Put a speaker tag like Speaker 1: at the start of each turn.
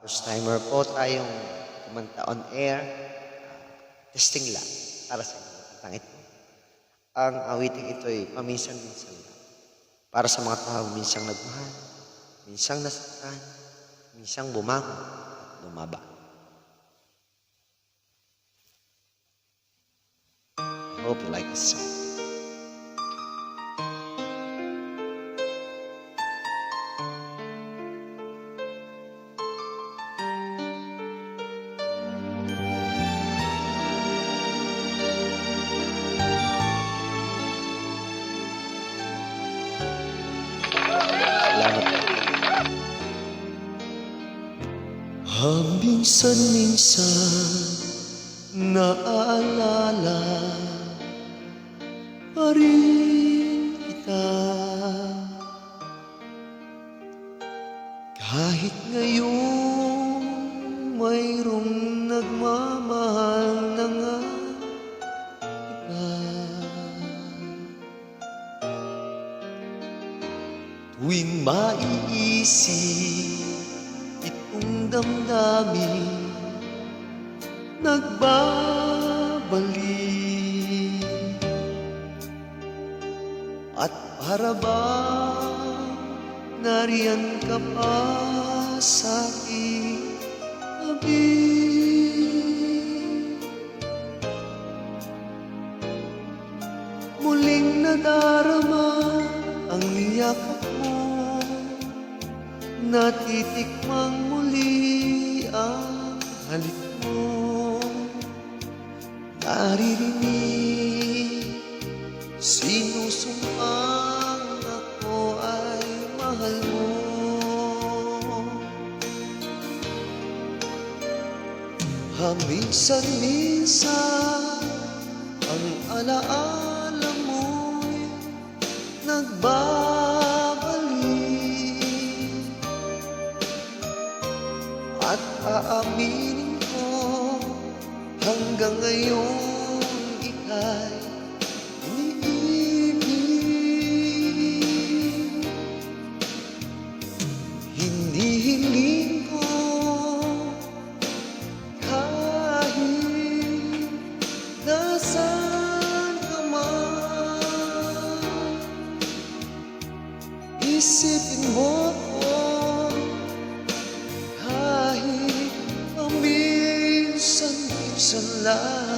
Speaker 1: First timer po tayong kumanta on air. Testing lang para sa inyo. Kantang ito. Ang awiting ito ay paminsan-minsan lang. Para sa mga tao minsang nagmahal, minsang nasaktan, minsang bumangon at bumaba. I hope you like this song. Salamat po.
Speaker 2: Minsan-minsan naaalala pa rin kita. Kahit ngayon mayroong nagmamahal na nga iba. Tuwing maiisip itong damdamin nagbabalik, at para bang nariyan ka pa sa aking tabi. Muling nadarama ang yakap mo, natitikmang muli ang halik mo. Naririnig, sinusumpang ako ay mahal mo. Minsan-minsan ang alaala mo'y nagbabalik, at aaminin ko hanggang ngayon ika'y iniibig. Hinihiling ko kahit nasaan ka man, isipin mo ko kahit paminsan-minsan lang.